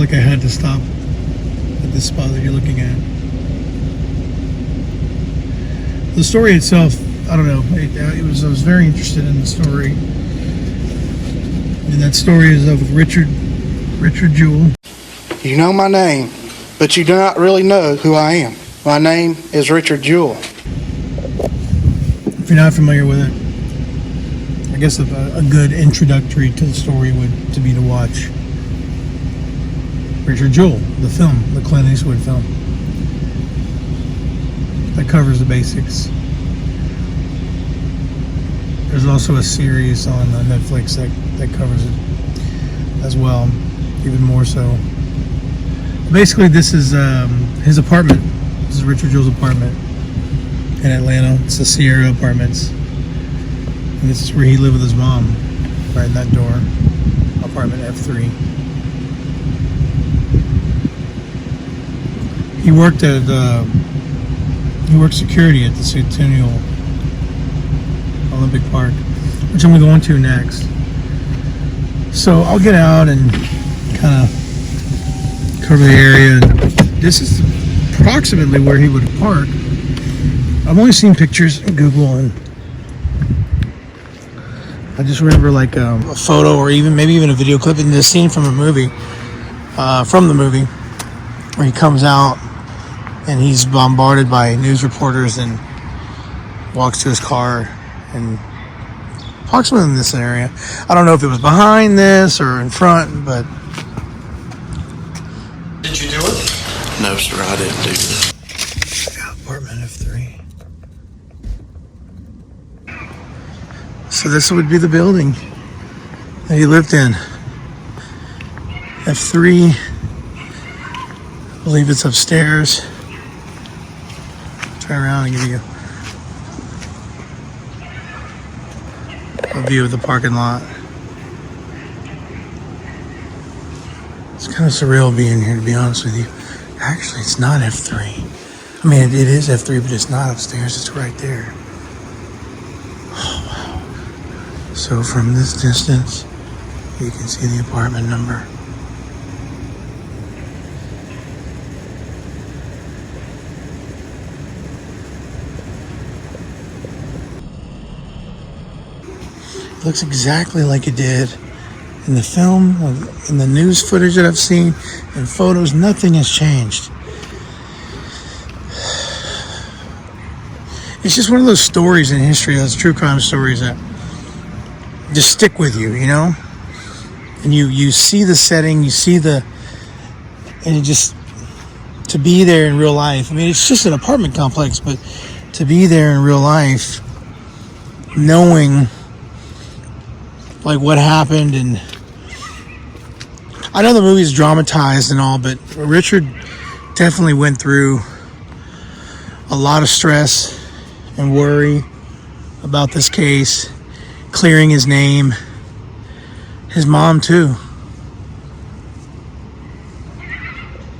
like I had to stop at this spot that you're looking at. The story itself, I don't know. I was very interested in the story, and that story is of Richard Jewell. You know my name, but you do not really know who I am. My name is Richard Jewell. If you're not familiar with it, I guess a good introductory to the story would be to watch Richard Jewell, the film, the Clint Eastwood film. That covers the basics. There's also a series on Netflix that covers it as well, even more so. Basically, this is his apartment. This is Richard Jewell's apartment in Atlanta. It's the Sierra Apartments. And this is where he lived with his mom, right in that door. Apartment F3. He worked security at the Centennial Olympic Park, which I'm going to go into next. So I'll get out and kind of cover the area. This is approximately where he would park. I've only seen pictures in Google, and I just remember like a photo or maybe even a video clip in this scene from the movie, where he comes out and he's bombarded by news reporters and walks to his car and parks within this area. I don't know if it was behind this or in front, but... Did you do it? No, sir, I didn't do this. Yeah, apartment F3. So this would be the building that he lived in. F3. I believe it's upstairs. Turn around and give you a view of the parking lot. It's kind of surreal being here, to be honest with you. Actually, it's not F3. I mean, it is F3, but it's not upstairs. It's right there. Oh, wow. So from this distance, you can see the apartment number. It looks exactly like it did in the film, in the news footage that I've seen, and photos. Nothing has changed. It's just one of those stories in history, those true crime stories that just stick with you, you know? And you see the setting, you see and it just, to be there in real life. I mean, it's just an apartment complex, but to be there in real life, knowing like what happened. And I know the movie's dramatized and all, but Richard definitely went through a lot of stress and worry about this case, clearing his name, his mom too.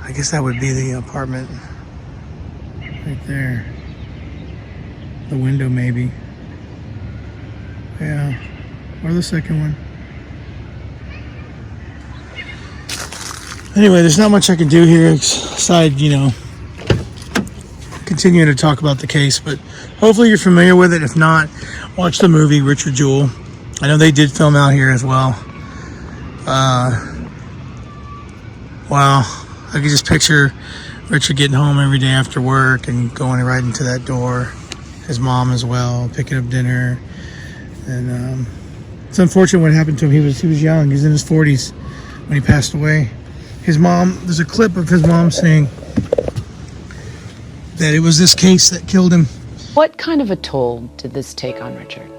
I guess that would be the apartment right there. The window maybe. Yeah. Or the second one. Anyway, there's not much I can do here aside, continuing to talk about the case, but hopefully you're familiar with it. If not, watch the movie Richard Jewell. I know they did film out here as well. Wow, I could just picture Richard getting home every day after work and going right into that door. His mom as well, picking up dinner. And it's unfortunate what happened to him. He was young. He was in his 40s when he passed away. His mom, there's a clip of his mom saying that it was this case that killed him. What kind of a toll did this take on Richard?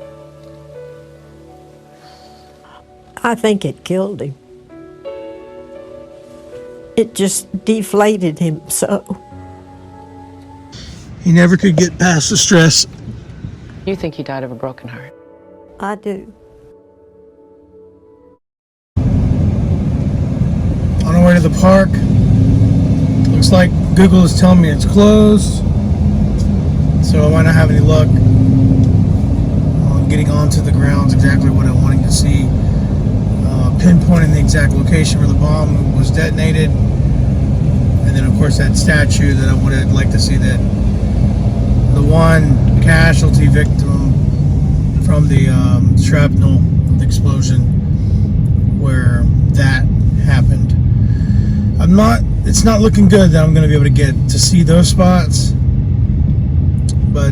I think it killed him. It just deflated him so. He never could get past the stress. You think he died of a broken heart? I do. On our way to the park. Looks like Google is telling me it's closed. So I might not have any luck on getting onto the grounds exactly what I'm wanting to see. pinpointing the exact location where the bomb was detonated. And then, of course, that statue that I would like to see, that the one casualty victim from the shrapnel explosion where that happened. It's not looking good that I'm going to be able to get to see those spots, but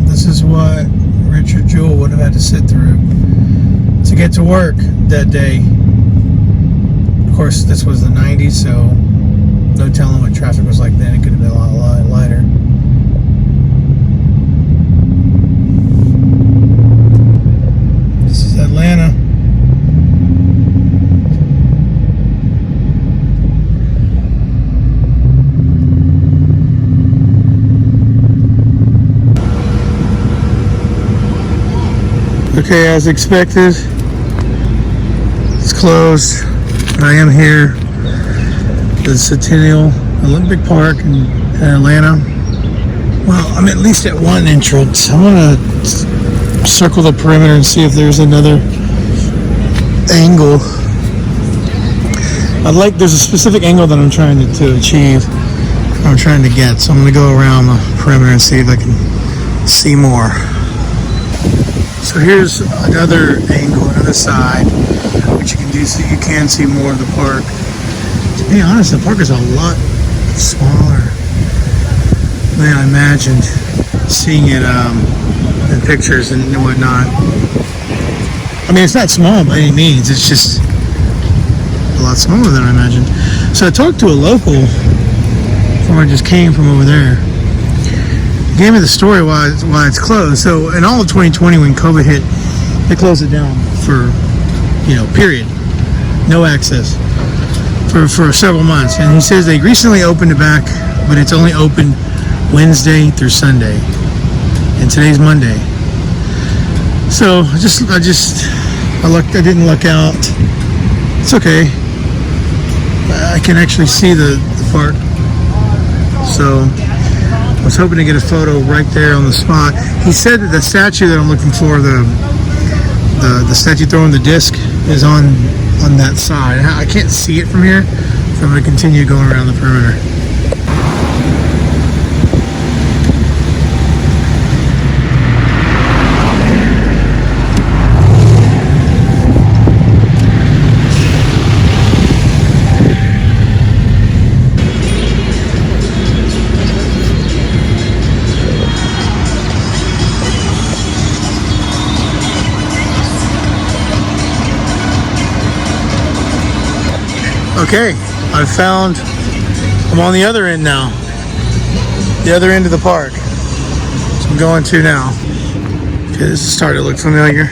this is what Richard Jewell would have had to sit through to get to work that day. Of course, this was the 90s, so no telling what traffic was like then. It could have been a lot lighter. This is Atlanta. Okay, as expected, it's closed. I am here, the Centennial Olympic Park in Atlanta. Well, I'm at least at one entrance. I want to circle the perimeter and see if there's another angle. There's a specific angle that I'm trying to achieve, I'm trying to get. So I'm going to go around the perimeter and see if I can see more. So here's another angle, another side, which you can do so you can see more of the park. To be honest, the park is a lot smaller than I imagined seeing it in pictures and whatnot. I mean, it's not small by any means, it's just a lot smaller than I imagined. So I talked to a local from where I just came from over there. Gave me the story why it's closed. So in all of 2020, when COVID hit, they closed it down for, period, no access for several months. And he says they recently opened it back, but it's only open Wednesday through Sunday, and today's Monday. So I didn't luck out. It's okay. I can actually see the park. So I was hoping to get a photo right there on the spot. He said that the statue that I'm looking for, the statue throwing the disc, is on that side. I can't see it from here, so I'm going to continue going around the perimeter. Okay, I'm on the other end now. The other end of the park. So I'm going to now. Okay, this is starting to look familiar.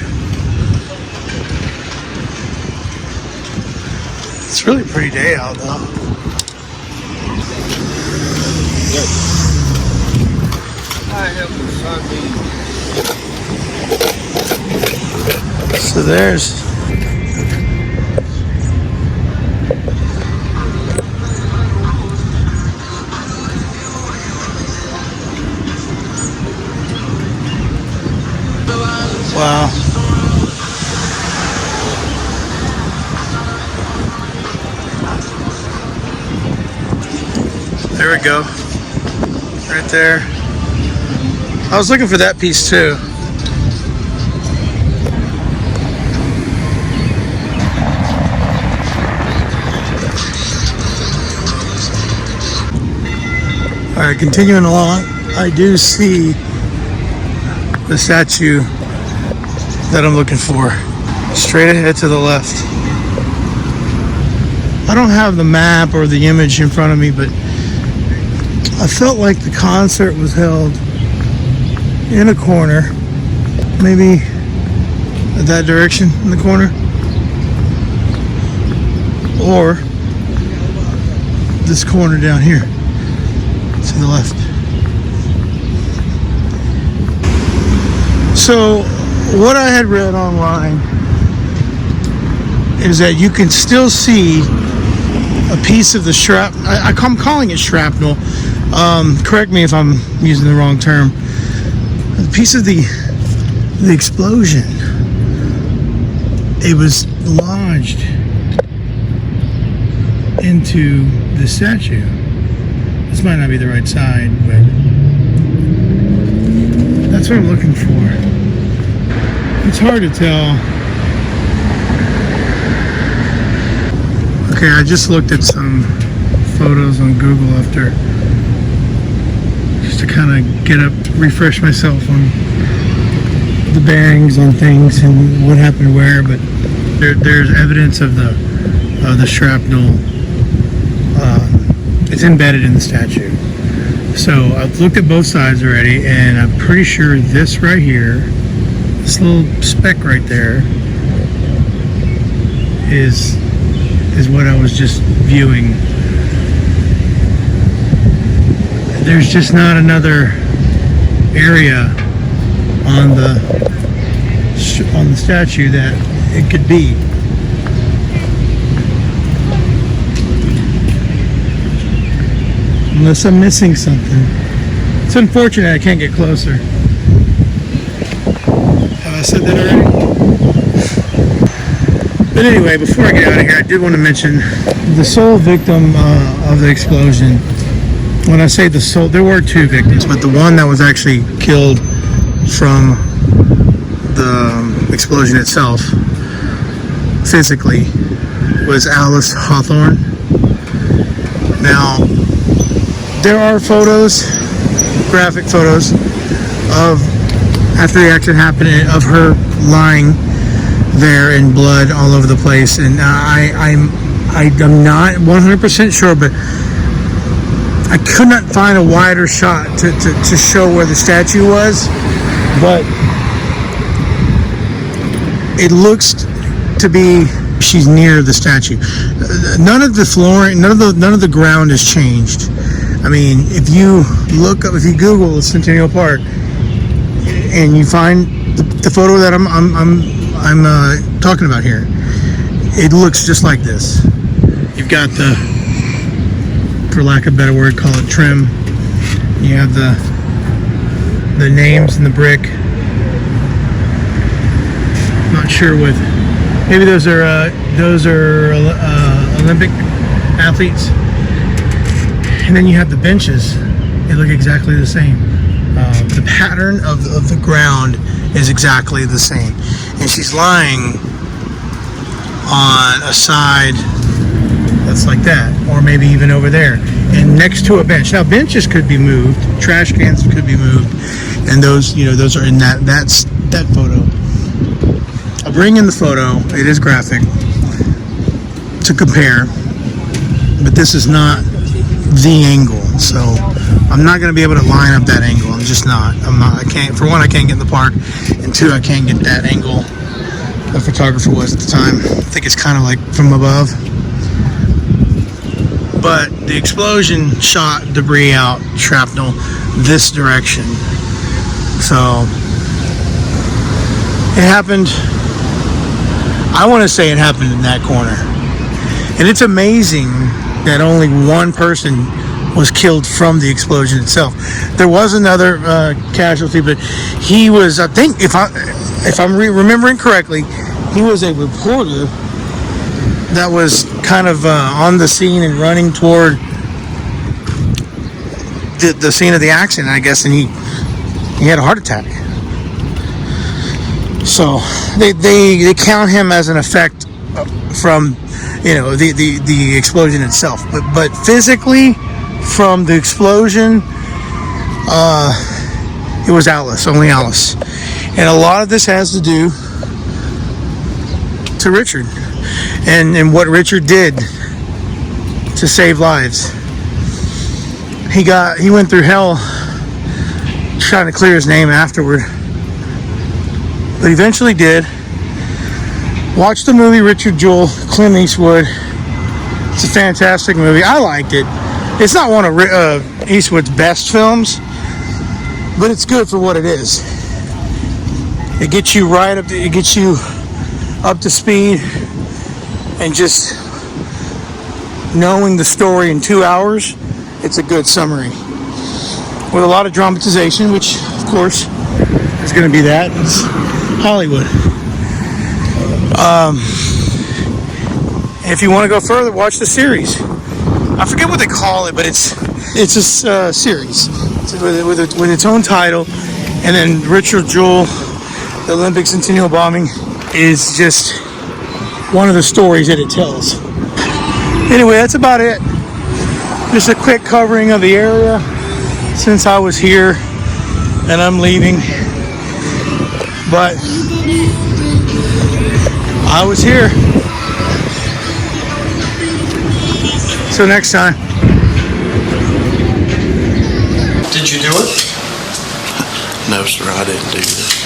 It's really a pretty day out though. So there's wow. There we go. Right there. I was looking for that piece too. Alright, continuing along, I do see the statue that I'm looking for. Straight ahead to the left. I don't have the map or the image in front of me, but I felt like the concert was held in a corner, maybe that direction in the corner, or this corner down here to the left. So what I had read online is that you can still see a piece of the shrapnel. I'm calling it shrapnel. Correct me if I'm using the wrong term. A piece of the explosion. It was lodged into the statue. This might not be the right side, but that's what I'm looking for. It's hard to tell. Okay, I just looked at some photos on Google after, just to kind of get up, refresh myself on the bearings on things and what happened where, but there's evidence of the shrapnel. It's embedded in the statue. So I've looked at both sides already, and I'm pretty sure this right here, this little speck right there, is what I was just viewing. There's just not another area on the statue that it could be. Unless I'm missing something. It's unfortunate I can't get closer. Have I said that already? But anyway, before I get out of here, I did want to mention the sole victim of the explosion. When I say the sole, there were two victims, but the one that was actually killed from the explosion itself, physically, was Alice Hawthorne. Now, there are photos, graphic photos, of after the accident happened, of her lying there in blood all over the place, and I'm not 100% sure, but I could not find a wider shot to show where the statue was, but it looks to be she's near the statue. None of the flooring, none of the ground has changed. I mean, if you look up, if you Google Centennial Park and you find the photo that I'm talking about here, it looks just like this. You've got the, for lack of a better word, call it trim. You have the names in the brick. Not sure what. Maybe those are Olympic athletes. And then you have the benches. They look exactly the same. The pattern of the ground is exactly the same. And she's lying on a side that's like that, or maybe even over there, and next to a bench. Now, benches could be moved, trash cans could be moved, and those are in that photo. I'll bring in the photo. It is graphic to compare, but this is not the angle, so I'm not going to be able to line up that angle. I'm just not. I can't. For one, I can't get in the park, and two, I can't get that angle the photographer was at the time. I think it's kind of like from above. But the explosion shot debris out, shrapnel, this direction. So it happened. I want to say it happened in that corner, and it's amazing that only one person was killed from the explosion itself. There was another casualty, but he was, I think, if I'm remembering correctly, he was a reporter that was kind of on the scene and running toward the scene of the accident, I guess, and he had a heart attack. So they count him as an effect from the explosion itself, but physically from the explosion, it was only Alice, and a lot of this has to do to Richard and what Richard did to save lives. He went through hell trying to clear his name afterward, but eventually did. Watch the movie Richard Jewell, Clint Eastwood. It's a fantastic movie. I liked it. It's not one of Eastwood's best films, but it's good for what it is. It gets you up to speed, and just knowing the story in 2 hours, it's a good summary with a lot of dramatization, which of course is going to be that. It's Hollywood. If you want to go further, watch the series. I forget what they call it, but it's a series with its own title. And then Richard Jewell, the Olympic Centennial Bombing, is just one of the stories that it tells. Anyway, that's about it. Just a quick covering of the area since I was here and I'm leaving. But I was here. So next time. Did you do it? No, sir, I didn't do this.